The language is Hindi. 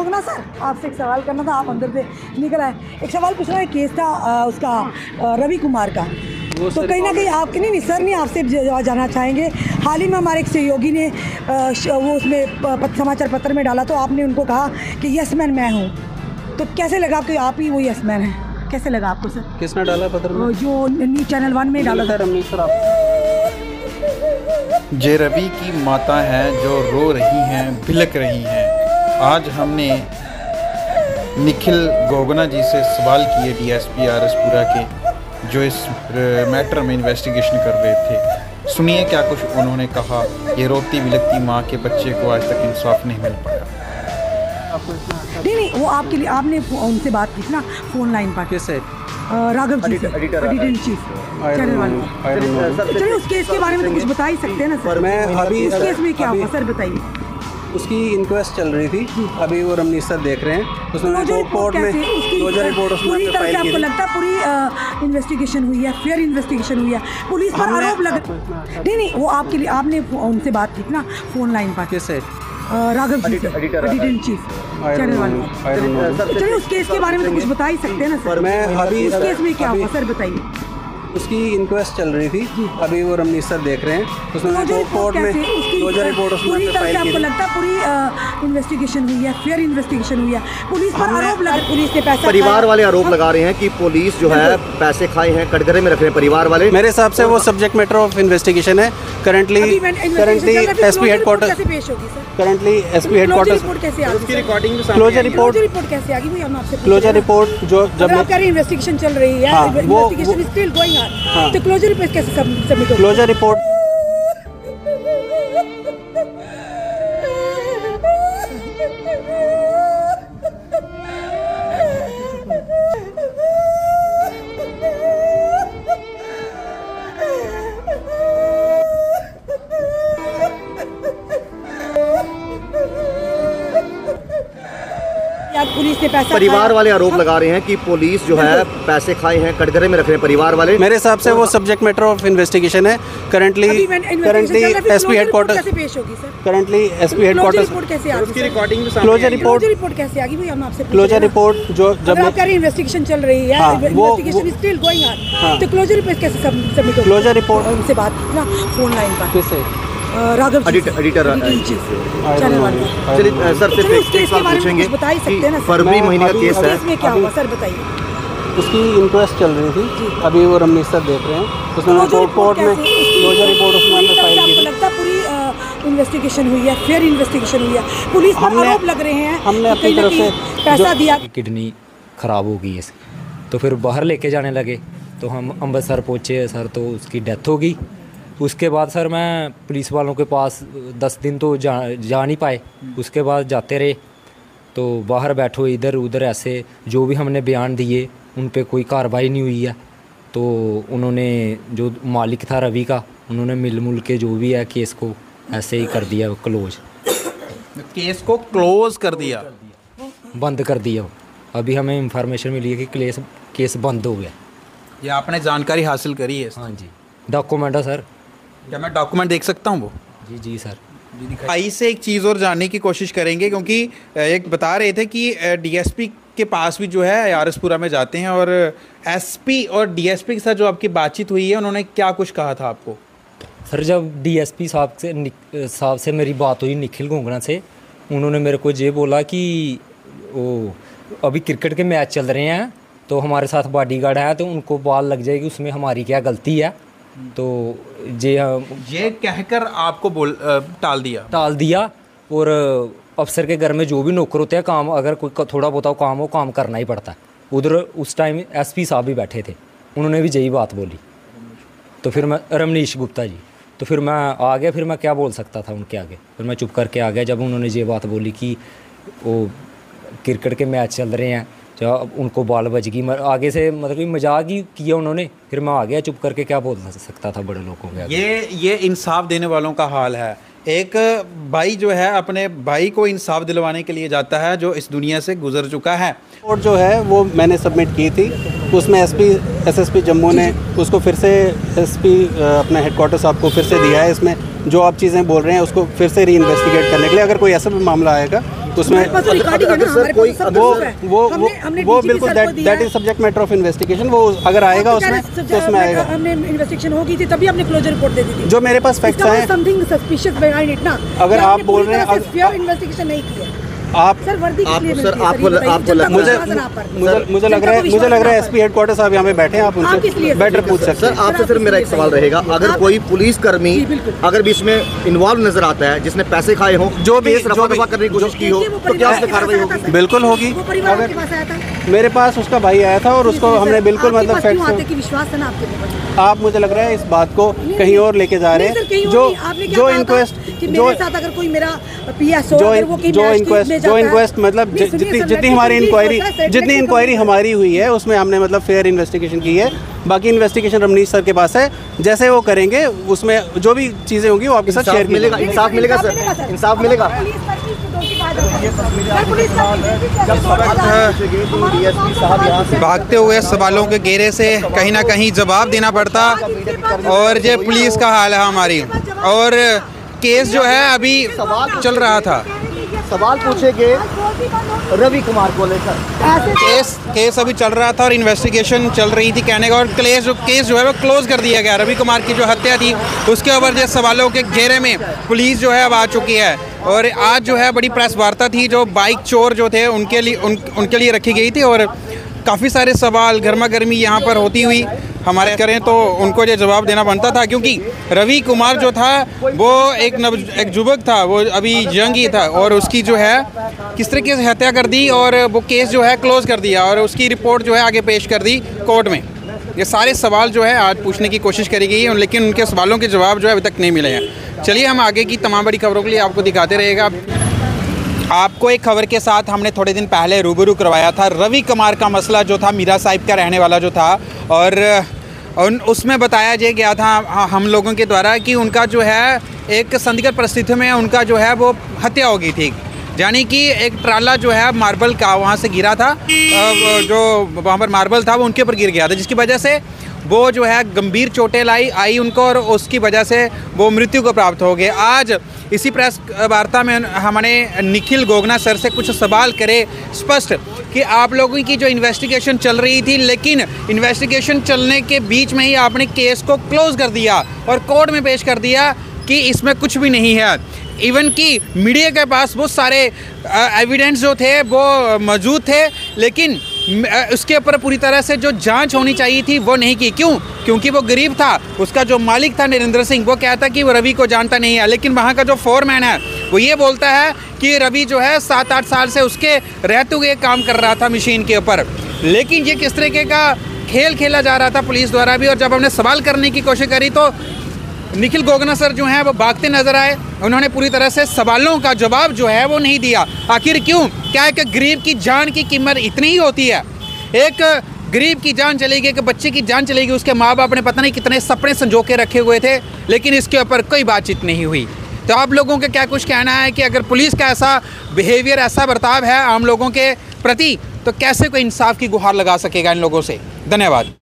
ना सर, आपसे एक सवाल करना था, आप अंदर से निकल आए। एक सवाल पूछना है, केस था उसका रवि कुमार का, तो कहीं ना कहीं आपके नहीं सर नहीं आपसे जानना चाहेंगे। हाल ही में हमारे एक सहयोगी ने वो उसमें समाचार पत्र में डाला, तो आपने उनको कहा कि यस मैन मैं हूँ, तो कैसे लगा आपको, आप ही वो यस मैन है, कैसे लगा आपको सर? किसने डाला पत्र में? जो न्यूज़ चैनल 1 में डाला था। जे रवि की माता हैं जो रो रही हैं, बिलक रही हैं। आज हमने निखिल गोगना जी से सवाल किए, डीएसपी आरएसपुरा के, जो इस मैटर में इन्वेस्टिगेशन कर रहे थे। सुनिए क्या कुछ उन्होंने कहा। ये रोती बिलकती माँ के बच्चे को आज तक इंसाफ नहीं मिल पाया। नहीं, वो आपके लिए आपने उनसे बात की थी ना फोन लाइन पर। किससे? राघव जी से, एडिटर इन चीफ चैनल 1। चलिए उस केस के बारे में तो कुछ बता ही सकते हैं ना सर? मैं अभी उस केस में क्या हुआ सर बताइए। उसकी इंक्वेस्ट चल रही थी, अभी वो रमनीश सर देख रहे हैं। उसमें कोर्ट में क्लोजर रिपोर्ट उसमें फाइल की। आपको लगता है पूरी इन्वेस्टिगेशन हुई है, फेयर इन्वेस्टिगेशन हुई है, पुलिस पर आरोप लगा? नहीं, वो आपके लिए आपने उनसे बात की थी ना फोन लाइन पर। किससे? राघव जी से, एडिटर इन चीफ चैनल 1। चलिए उस केस के बारे में तो कुछ बता ही सकते हैं ना सर? मैं अभी उस केस में क्या हुआ सर बताइए। उसकी इंक्वेस्ट चल रही थी, अभी वो रमनीश सर देख रहे हैं। उसमें कोर्ट में क्लोजर रिपोर्ट उसमें फाइल की। आपको लगता है पूरी इन्वेस्टिगेशन हुई है, फेयर इन्वेस्टिगेशन हुई है, पुलिस पर आरोप लगा? पुलिस ने पैसा, परिवार वाले आरोप लगा रहे हैं कि पुलिस जो है पैसे खाए हैं, कटघरे में रख रहे हैं परिवार वाले। मेरे हिसाब से वो सब्जेक्ट मैटर ऑफ इन्वेस्टिगेशन है। Currently SP headquarter, currently SP headquarter closure report कैसे आ गई? हम आपसे क्लोजर रिपोर्ट जो जब आप कह रहे इन्वेस्टिगेशन चल रही है, investigation is still going on, तो क्लोजर रिपोर्ट कैसे सबमिट होगी? क्लोजर रिपोर्ट पुलिस ने पैसा, परिवार वाले आरोप लगा रहे हैं कि पुलिस जो है पैसे खाए हैं, कटघरे में रख रहे हैं परिवार वाले। मेरे हिसाब से वो सब्जेक्ट मैटर ऑफ इन्वेस्टिगेशन है। Currently SP headquarter, currently SP headquarter closure report कैसे आ गई? हम आपसे क्लोजर रिपोर्ट जो जब आप कह रहे इन्वेस्टिगेशन चल रही है, investigation is still going on, तो क्लोजर रिपोर्ट कैसे सबमिट होगी? क्लोजर रिपोर्ट उनसे बात की ना फोन लाइन पर। किससे? राघव जी से, एडिटर इन चीफ चैनल 1। चलिए सर से एक सवाल पूछेंगे। बता ही सकते हैं ना? फरवरी महीने का केस है, इसमें क्या हुआ सर बताइए। उसकी इंक्वेस्ट चल रही थी, अभी वो रमनीश सर देख रहे हैं। उसमें कोर्ट में क्लोजर रिपोर्ट उसमें फाइल की। आपको लगता है पूरी इन्वेस्टिगेशन हुई है, फेयर इन्वेस्टिगेशन हुई है, पुलिस पर आरोप लग रहे हैं, हमने अपनी तरफ से पैसा दिया। किडनी ख़राब हो गई है, तो फिर बाहर लेके जाने लगे, तो हम अमृतसर पहुँचे सर, तो उसकी डेथ हो गई। उसके बाद सर मैं पुलिस वालों के पास 10 दिन तो जा नहीं पाए। उसके बाद जाते रहे, तो बाहर बैठो इधर उधर, ऐसे जो भी हमने बयान दिए उन पे कोई कार्रवाई नहीं हुई है। तो उन्होंने, जो मालिक था रवि का, उन्होंने मिल के जो भी है केस को ऐसे ही कर दिया क्लोज। केस को क्लोज कर दिया, बंद कर दिया। अभी हमें इंफॉर्मेशन मिली है कि केस बंद हो गया। ये आपने जानकारी हासिल करी है? हाँ जी, डॉक्यूमेंट है सर। क्या मैं डॉक्यूमेंट देख सकता हूँ वो? जी जी सर। भाई से एक चीज़ और जानने की कोशिश करेंगे, क्योंकि एक बता रहे थे कि डीएसपी के पास भी जो है आरएसपुरा में जाते हैं, और एसपी और डीएसपी के साथ जो आपकी बातचीत हुई है, उन्होंने क्या कुछ कहा था आपको? सर जब डीएसपी साहब से मेरी बात हुई, निखिल गोगना से, उन्होंने मेरे को ये बोला कि वो अभी क्रिकेट के मैच चल रहे हैं, तो हमारे साथ बॉडीगार्ड है, तो उनको बॉल लग जाएगी, उसमें हमारी क्या गलती है। तो ये कहकर आपको टाल दिया। और अफसर के घर में जो भी नौकर होते हैं, काम अगर कोई थोड़ा बहुत काम हो, काम करना ही पड़ता है। उधर उस टाइम एसपी साहब भी बैठे थे, उन्होंने भी यही बात बोली। तो फिर मैं, रमनीश गुप्ता जी, तो फिर मैं आ गया। फिर मैं क्या बोल सकता था उनके आगे, फिर मैं चुप करके आ गया। जब उन्होंने ये बात बोली कि वो क्रिकेट के मैच चल रहे हैं, जब उनको बॉल बज गई, आगे से मतलब कि मजाक ही किया उन्होंने। फिर मैं आ गया चुप करके, क्या बोल सकता था बड़े लोगों के आगे। ये इंसाफ देने वालों का हाल है। एक भाई जो है अपने भाई को इंसाफ दिलवाने के लिए जाता है जो इस दुनिया से गुजर चुका है। रिपोर्ट जो है वो मैंने सबमिट की थी, उसमें एसएसपी जम्मू ने उसको फिर से एसपी अपने हेडक्वार्टर साहब को फिर से दिया है। इसमें जो आप चीज़ें बोल रहे हैं उसको फिर से री इन्वेस्टिगेट करने के लिए, अगर कोई ऐसा भी मामला आएगा उसमें वो बिल्कुल that is subject matter of investigation. वो अगर आएगा उसमें तो उसमें आएगा। हमने इन्वेस्टिगेशन होगी थी तभी हमने क्लोजर रिपोर्ट दे दी थी। जो मेरे पास फैक्ट्स हैं, समथिंग सस्पिशियस बिहाइंड इट ना। अगर आप बोल रहे हैं इन्वेस्टिगेशन नहीं की है आप सर, वर्दी मुझे लग रहा है एसपी हेडक्वार्टर साहब यहाँ पे बैठे हैं, आप उनसे बेटर पूछ सकते हैं। सर आपसे सिर्फ मेरा एक सवाल रहेगा, अगर कोई पुलिस कर्मी अगर भी इसमें इन्वॉल्व नजर आता है जिसने पैसे खाए हो, जो भी रफा दफा करने की कोशिश की हो, तो क्या उसमें कार्रवाई होगी? बिल्कुल होगी। अगर मेरे पास उसका भाई आया था और उसको हमने बिल्कुल मतलब फैक्ट, विश्वास है ना आपके, आप मुझे लग रहा है इस बात को कहीं और लेके जा रहे हैं। जो इंक्वेस्ट अगर कोई मेरा पीएस हो, जो इंक्वेस्ट मतलब जितनी हमारी इंक्वायरी हमारी हुई है उसमें हमने मतलब फेयर इन्वेस्टिगेशन की है। बाकी इन्वेस्टिगेशन रमनीश सर के पास है, जैसे वो करेंगे उसमें जो भी चीज़ें होंगी वो आपके साथ शेयर मिलेगा। इंसाफ मिलेगा सर, इंसाफ मिलेगा। भागते हुए सवालों के घेरे से कहीं ना कहीं जवाब देना पड़ता, और ये पुलिस का हाल है हमारी। और केस जो है अभी चल रहा था, सवाल पूछेंगे रवि कुमार को लेकर। केस अभी चल रहा था और इन्वेस्टिगेशन चल रही थी कहने का, और केस जो है वो क्लोज कर दिया गया। रवि कुमार की जो हत्या थी उसके ऊपर जो सवालों के घेरे में पुलिस जो है अब आ चुकी है। और आज जो है बड़ी प्रेस वार्ता थी जो बाइक चोर जो थे उनके लिए रखी गई थी, और काफ़ी सारे सवाल गर्मा गर्मी यहाँ पर होती हुई हमारे करें तो उनको ये जवाब देना बनता था, क्योंकि रवि कुमार जो था वो एक युवक था, वो अभी यंग ही था, और उसकी जो है किस तरीके से हत्या कर दी और वो केस जो है क्लोज कर दिया और उसकी रिपोर्ट जो है आगे पेश कर दी कोर्ट में। ये सारे सवाल जो है आज पूछने की कोशिश करी गई है, लेकिन उनके सवालों के जवाब जो है अभी तक नहीं मिले हैं। चलिए हम आगे की तमाम बड़ी खबरों के लिए आपको दिखाते रहेगा। आपको एक खबर के साथ हमने थोड़े दिन पहले रूबरू करवाया था रवि कुमार का मसला जो था, मीरा साहिब का रहने वाला जो था, और उसमें बताया गया था हम लोगों के द्वारा कि उनका जो है एक संदिग्ध परिस्थितियों में उनका जो है वो हत्या हो गई थी। यानी कि एक ट्राला जो है मार्बल का वहाँ से गिरा था, जो वहाँ पर मार्बल था वो उनके ऊपर गिर गया था, जिसकी वजह से वो जो है गंभीर चोटें आई उनको, और उसकी वजह से वो मृत्यु को प्राप्त हो गए। आज इसी प्रेस वार्ता में हमने निखिल गोगना सर से कुछ सवाल करे स्पष्ट कि आप लोगों की जो इन्वेस्टिगेशन चल रही थी, लेकिन इन्वेस्टिगेशन चलने के बीच में ही आपने केस को क्लोज कर दिया और कोर्ट में पेश कर दिया कि इसमें कुछ भी नहीं है। इवन कि मीडिया के पास बहुत सारे एविडेंस जो थे वो मौजूद थे, लेकिन उसके ऊपर पूरी तरह से जो जांच होनी चाहिए थी वो नहीं की। क्यों? क्योंकि वो गरीब था, उसका जो मालिक था नरेंद्र सिंह वो कहता कि वो रवि को जानता नहीं है, लेकिन वहाँ का जो फोरमैन है वो ये बोलता है कि रवि जो है 7-8 साल से उसके रहते हुए काम कर रहा था मशीन के ऊपर। लेकिन ये किस तरीके का खेल खेला जा रहा था पुलिस द्वारा भी। और जब हमने सवाल करने की कोशिश करी तो निखिल गोगना सर जो हैं वो भागते नजर आए, उन्होंने पूरी तरह से सवालों का जवाब जो है वो नहीं दिया। आखिर क्यों? क्या है कि गरीब की जान की कीमत इतनी ही होती है? एक गरीब की जान चलेगी, एक बच्चे की जान चलेगी, उसके माँ बाप ने पता नहीं कितने सपने संजो के रखे हुए थे, लेकिन इसके ऊपर कोई बातचीत नहीं हुई। तो आप लोगों का क्या कुछ कहना है कि अगर पुलिस का ऐसा बिहेवियर, ऐसा बर्ताव है आम लोगों के प्रति, तो कैसे कोई इंसाफ की गुहार लगा सकेगा इन लोगों से? धन्यवाद।